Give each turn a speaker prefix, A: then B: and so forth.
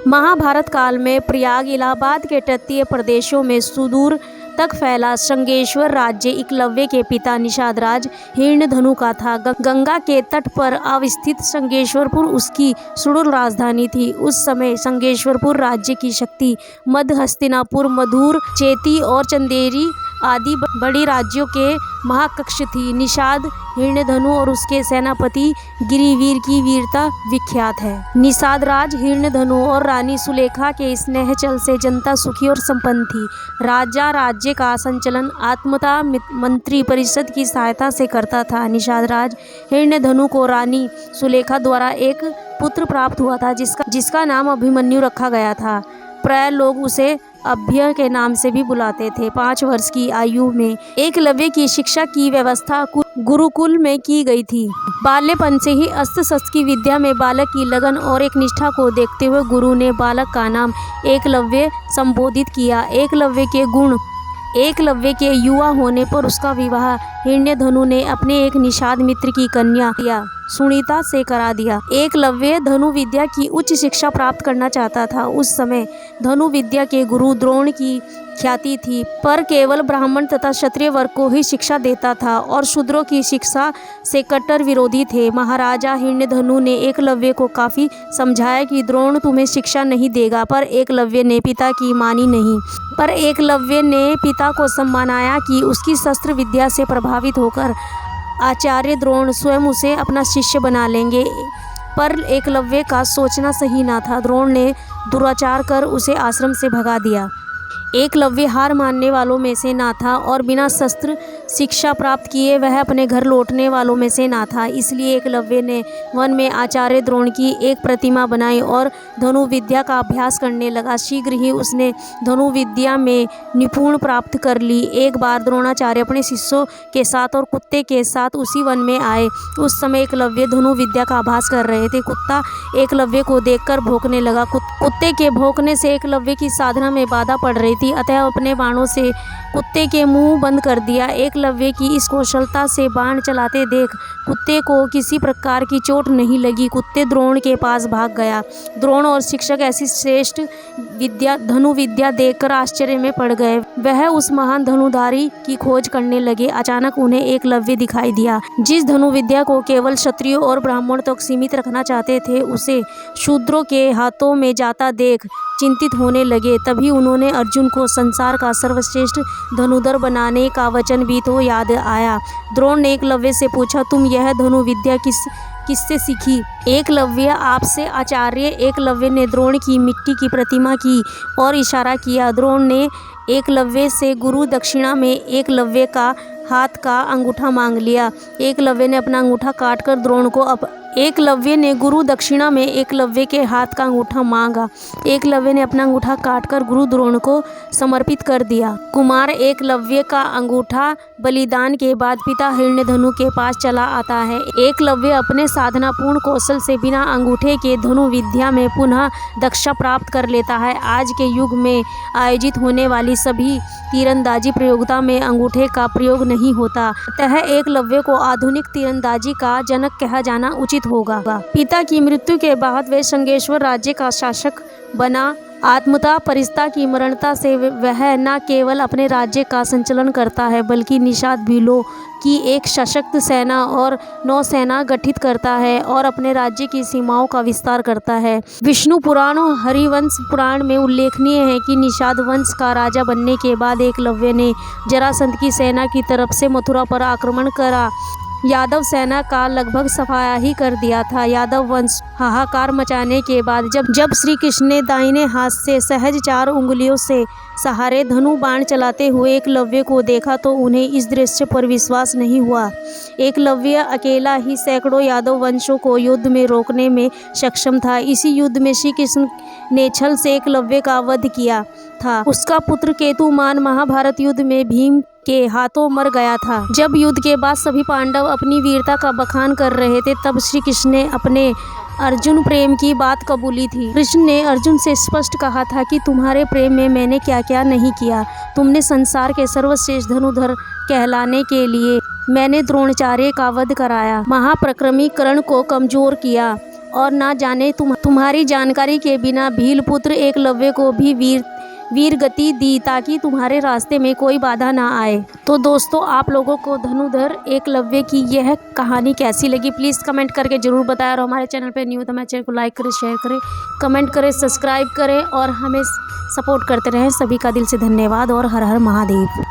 A: महाभारत काल में प्रयाग इलाहाबाद के तटीय प्रदेशों में सुदूर तक फैला शृंगेश्वर राज्य एकलव्य के पिता निषाद राज हिरण्यधनु का था। गंगा के तट पर अवस्थित शृंगेश्वरपुर उसकी सुदूर राजधानी थी। उस समय शृंगेश्वरपुर राज्य की शक्ति मध्य हस्तिनापुर, मधुर, चेती और चंदेरी आदि बड़ी राज्यों के महाकक्ष थी। निषाद हिरण्यधनु और उसके सेनापति गिरिवीर की वीरता विख्यात है। निषाद राज हिरण्यधनु और रानी सुलेखा के स्नेह जल से जनता सुखी और संपन्न थी। राजा राज्य का संचालन आत्मता मंत्री परिषद की सहायता से करता था। निषाद राज हिरण्यधनु को रानी सुलेखा द्वारा एक पुत्र प्राप्त हुआ था जिसका नाम अभिमन्यु रखा गया था। प्राय लोग उसे अभ्य के नाम से भी बुलाते थे। 5 वर्ष की आयु में एकलव्य की शिक्षा की व्यवस्था गुरुकुल में की गई थी। बाल्यपन से ही अस्त्र शस्त्र की विद्या में बालक की लगन और एक निष्ठा को देखते हुए गुरु ने बालक का नाम एकलव्य संबोधित किया। एकलव्य के युवा होने पर उसका विवाह हिरण्यधनु ने अपने एक निषाद मित्र की कन्या सुनीता से करा दिया। एकलव्य धनु विद्या की उच्च शिक्षा प्राप्त करना चाहता था। उस समय धनु विद्या के गुरु द्रोण की ख्याति थी, पर केवल ब्राह्मण तथा क्षत्रिय वर्ग को ही शिक्षा देता था और शूद्रों की शिक्षा से कट्टर विरोधी थे। महाराजा हिरण्यधनु ने एकलव्य को काफी समझाया कि द्रोण तुम्हें शिक्षा नहीं देगा, पर एकलव्य ने पिता की मानी नहीं। पर एकलव्य ने पिता को सम्मानाया कि उसकी शस्त्र विद्या से प्रभावित होकर आचार्य द्रोण स्वयं उसे अपना शिष्य बना लेंगे। पर एकलव्य का सोचना सही ना था। द्रोण ने दुराचार कर उसे आश्रम से भगा दिया। एकलव्य हार मानने वालों में से ना था और बिना शस्त्र शिक्षा प्राप्त किए वह अपने घर लौटने वालों में से ना था। इसलिए एकलव्य ने वन में आचार्य द्रोण की एक प्रतिमा बनाई और धनु विद्या का अभ्यास करने लगा। शीघ्र ही उसने धनु विद्या में निपुण प्राप्त कर ली। एक बार द्रोणाचार्य अपने शिष्यों के साथ और कुत्ते के साथ उसी वन में आए। उस समय एकलव्य धनु विद्या का अभ्यास कर रहे थे। कुत्ता एकलव्य को देखकर भौंकने लगा। कुत्ते के भौंकने से एकलव्य की साधना में बाधा पड़ रही थी, अतः अपने बाणों से कुत्ते के मुंह बंद कर दिया। एकलव्य की इस कौशलता से बाण चलाते देख कुत्ते को किसी प्रकार की चोट नहीं लगी। कुत्ते द्रोण के पास भाग गया। द्रोण और शिक्षक ऐसी श्रेष्ठ धनु विद्या देखकर आश्चर्य में पड़ गए। वह उस महान धनुधारी की खोज करने लगे। अचानक उन्हें एकलव्य दिखाई दिया। जिस धनु विद्या को केवल क्षत्रियों और ब्राह्मण तक सीमित रखना चाहते थे, उसे शूद्रों के हाथों में जाता देख चिंतित होने लगे। तभी उन्होंने अर्जुन को संसार का सर्वश्रेष्ठ धनुधर बनाने का वचन भी तो याद आया। द्रोण ने एकलव्य से पूछा, तुम यह धनु विद्या किससे सीखी? एकलव्य आपसे आचार्य। एकलव्य ने द्रोण की मिट्टी की प्रतिमा की और इशारा किया। द्रोण ने एकलव्य से गुरु दक्षिणा में एकलव्य का हाथ का अंगूठा मांग लिया। एकलव्य ने अपना अंगूठा काटकर द्रोण को एकलव्य ने गुरु दक्षिणा में एकलव्य के हाथ का अंगूठा मांगा। एकलव्य ने अपना अंगूठा काटकर गुरु द्रोण को समर्पित कर दिया। कुमार एकलव्य का अंगूठा बलिदान के बाद पिता हिरण्यधनु के पास चला आता है। एकलव्य अपने साधनापूर्ण कौशल से बिना अंगूठे के धनु विद्या में पुनः दक्षता प्राप्त कर लेता है। आज के युग में आयोजित होने वाली सभी तीरंदाजी प्रतियोगिता में अंगूठे का प्रयोग नहीं होता, अतः एकलव्य को आधुनिक तीरंदाजी का जनक कहा जाना उचित होगा। पिता की मृत्यु के बाद वे शृंगेश्वर राज्य का शासक बना। आत्मता परिस्ता की मरणता से वह न केवल अपने राज्य का संचालन करता है, बल्कि निषाद भीलों की एक सशक्त सेना और नौसेना गठित करता है और अपने राज्य की सीमाओं का विस्तार करता है। विष्णु पुराण और हरिवंश पुराण में उल्लेखनीय है कि निषाद वंश का राजा बनने के बाद एकलव्य ने जरासंध की सेना की तरफ से मथुरा पर आक्रमण करा। यादव सेना का लगभग सफाया ही कर दिया था। यादव वंश हाहाकार मचाने के बाद जब श्री कृष्ण ने दाहिने हाथ से सहज 4 उंगलियों से सहारे धनु बाण चलाते हुए एकलव्य को देखा तो उन्हें इस दृश्य पर विश्वास नहीं हुआ। एकलव्य अकेला ही सैकड़ों यादव वंशों को युद्ध में रोकने में सक्षम था। इसी युद्ध में श्री कृष्ण ने छल से एकलव्य का वध किया था। उसका पुत्र केतुमान महाभारत युद्ध में भीम के हाथों मर गया था। जब युद्ध के बाद सभी पांडव अपनी वीरता का बखान कर रहे थे, तब श्री कृष्ण ने अपने अर्जुन प्रेम की बात कबूली थी। कृष्ण ने अर्जुन से स्पष्ट कहा था कि तुम्हारे प्रेम में मैंने क्या क्या नहीं किया। तुमने संसार के सर्वश्रेष्ठ धनुधर कहलाने के लिए मैंने द्रोणाचार्य का वध कराया, महापराक्रमी कर्ण को कमजोर किया, और ना जाने तुम्हारी जानकारी के बिना भीलपुत्र एकलव्य को भी वीर गति दी ताकि तुम्हारे रास्ते में कोई बाधा ना आए। तो दोस्तों, आप लोगों को धनुर्धर एकलव्य की यह कहानी कैसी लगी प्लीज़ कमेंट करके ज़रूर बताएं। और हमारे चैनल पे न्यू तो हमारे चैनल को लाइक करें, शेयर करें, कमेंट करें, सब्सक्राइब करें और हमें सपोर्ट करते रहें। सभी का दिल से धन्यवाद और हर हर महादेव।